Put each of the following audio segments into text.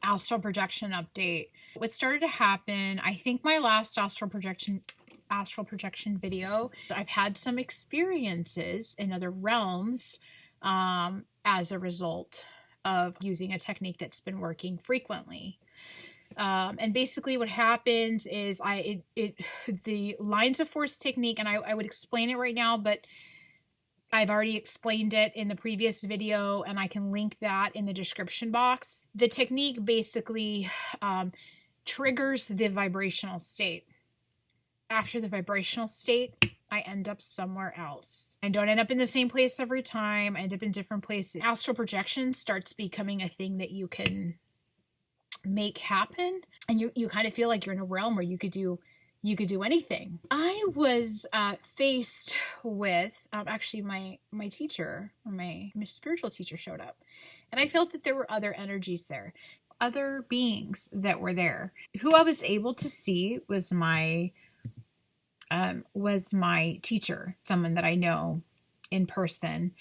astral projection update. What started to happen, I think my last astral projection video, I've had some experiences in other realms as a result of using a technique that's been working frequently. And basically what happens is the lines of force technique, and I would explain it right now, but I've already explained it in the previous video, and I can link that in the description box. The technique basically triggers the vibrational state. After the vibrational state, I end up somewhere else. I don't end up in the same place every time. I end up in different places. Astral projection starts becoming a thing that you can make happen, and you kind of feel like you're in a realm where you could do anything. I was faced with actually my teacher, or my spiritual teacher, showed up, and I felt that there were other energies there, other beings that were there. Who I was able to see was my teacher, someone that I know in person.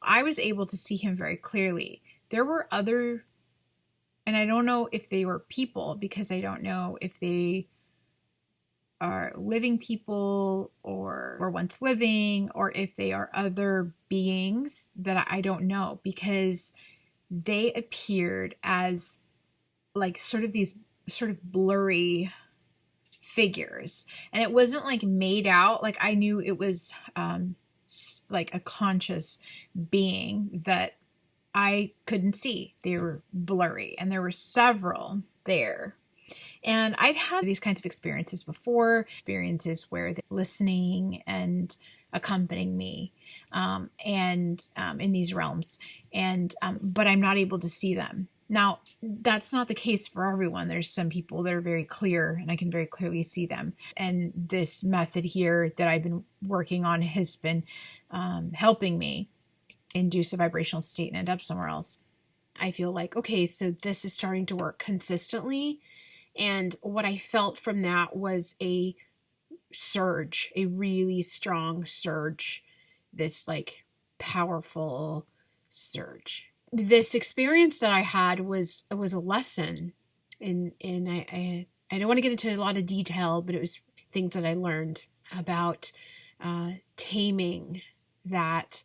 I was able to see him very clearly. There were other, and I don't know if they were people, because I don't know if they are living people or were once living, or if they are other beings that I don't know, because they appeared as like these blurry figures, and it wasn't like made out. Like I knew it was like a conscious being that I couldn't see. They were blurry, and there were several there. And I've had these kinds of experiences before, experiences where they're listening and accompanying me in these realms, and but I'm not able to see them. Now, that's not the case for everyone. There's some people that are very clear, and I can very clearly see them. And this method here that I've been working on has been helping me induce a vibrational state and end up somewhere else. I feel like, okay, so this is starting to work consistently. And what I felt from that was a surge, a really strong surge, this like powerful surge. This experience that I had was a lesson, and I don't want to get into a lot of detail, but it was things that I learned about taming that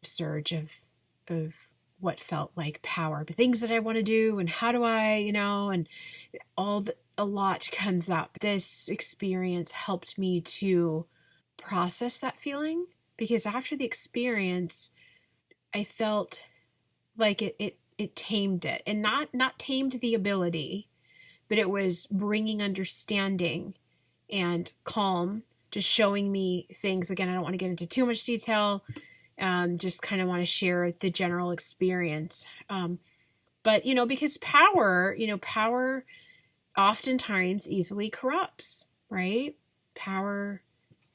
surge of what felt like power, but things that I want to do, and how do I, and a lot comes up. This experience helped me to process that feeling, because after the experience, I felt like it tamed it, and not tamed the ability, but it was bringing understanding and calm, just showing me things. Again, I don't want to get into too much detail. Just kind of want to share the general experience. But, because power oftentimes easily corrupts, right? Power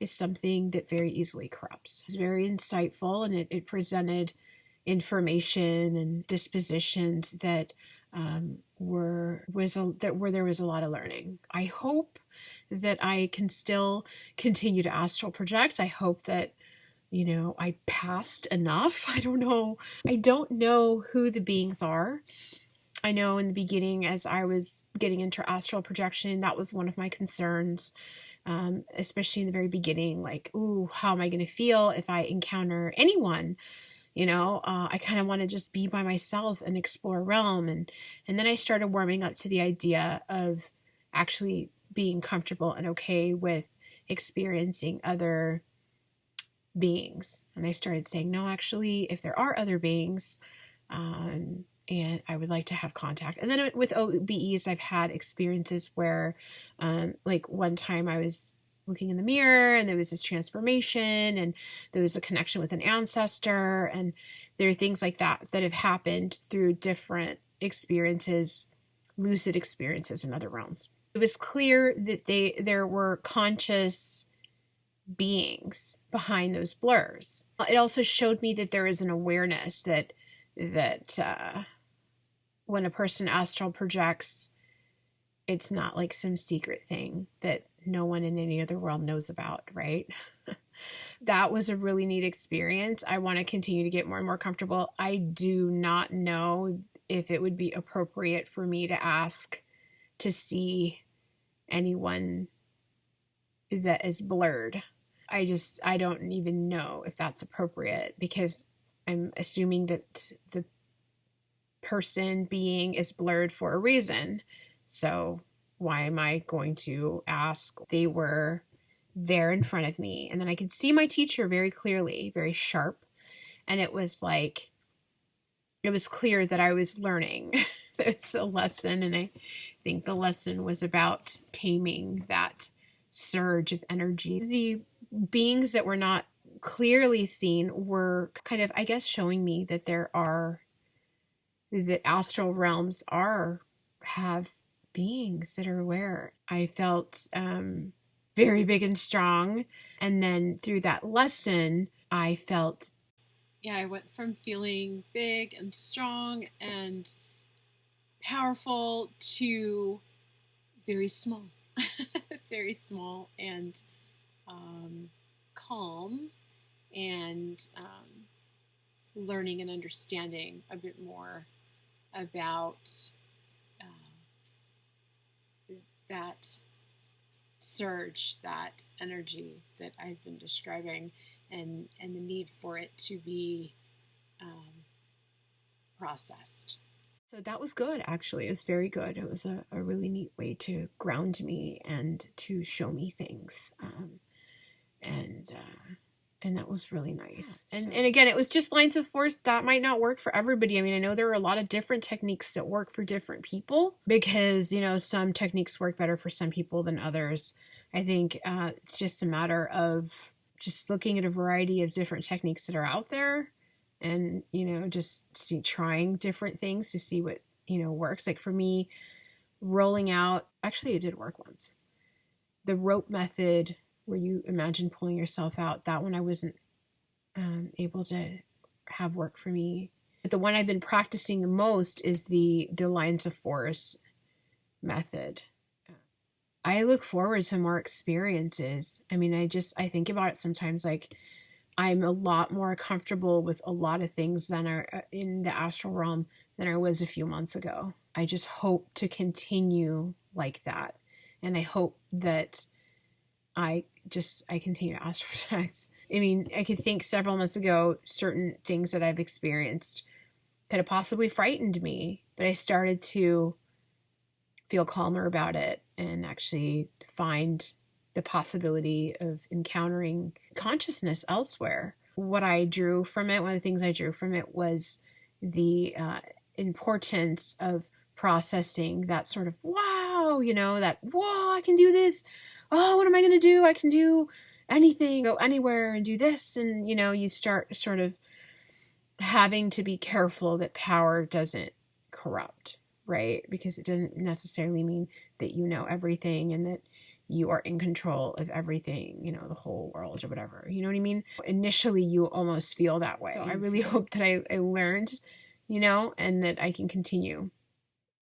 is something that very easily corrupts. It's very insightful, and it presented information and dispositions that where there was a lot of learning. I hope that I can still continue to astral project. I hope that I passed enough. I don't know who the beings are. I know in the beginning, as I was getting into astral projection, that was one of my concerns, especially in the very beginning, like, ooh, how am I going to feel if I encounter anyone? I kind of want to just be by myself and explore a realm. And then I started warming up to the idea of actually being comfortable and okay with experiencing other beings. And I started saying, no, actually, if there are other beings, and I would like to have contact. And then with OBEs, I've had experiences where, like one time I was looking in the mirror, and there was this transformation, and there was a connection with an ancestor, and there are things like that have happened through different experiences, lucid experiences in other realms. It was clear that there were conscious beings behind those blurs. It also showed me that there is an awareness that when a person astral projects, it's not like some secret thing that no one in any other realm knows about, right? That was a really neat experience. I want to continue to get more and more comfortable. I do not know if it would be appropriate for me to ask to see anyone that is blurred. I don't even know if that's appropriate, because I'm assuming that the person being is blurred for a reason. So why am I going to ask? They were there in front of me, and then I could see my teacher very clearly, very sharp. And it was clear that I was learning. It's a lesson, and I think the lesson was about taming that surge of energy. The beings that were not clearly seen were kind of, I guess, showing me that that astral realms have beings that are aware. I felt very big and strong. And then through that lesson, I felt, I went from feeling big and strong and powerful to very small, very small and calm, and learning and understanding a bit more about that surge, that energy that I've been describing, and the need for it to be processed. So that was good, actually. It was very good. It was a really neat way to ground me and to show me things. And that was really nice. And again, it was just lines of force. That might not work for everybody. I mean, I know there are a lot of different techniques that work for different people, because, some techniques work better for some people than others. I think it's just a matter of just looking at a variety of different techniques that are out there, and, just trying different things to see what, works. Like for me, rolling out, actually it did work once. The rope method, where you imagine pulling yourself out, that one I wasn't able to have work for me. But the one I've been practicing the most is the lines of force method. I look forward to more experiences. I mean, I think about it sometimes, like I'm a lot more comfortable with a lot of things than are in the astral realm than I was a few months ago. I just hope to continue like that. And I hope that I continue to astral project. I mean, I could think several months ago, certain things that I've experienced could have possibly frightened me, but I started to feel calmer about it and actually find the possibility of encountering consciousness elsewhere. What I drew from it, one of the things I drew from it was the importance of processing that sort of, wow, that, whoa, I can do this. Oh, what am I going to do? I can do anything, go anywhere and do this. And, you start sort of having to be careful that power doesn't corrupt, right? Because it doesn't necessarily mean that you know everything and that you are in control of everything, the whole world or whatever. You know what I mean? Initially, you almost feel that way. So I really hope that I learned, and that I can continue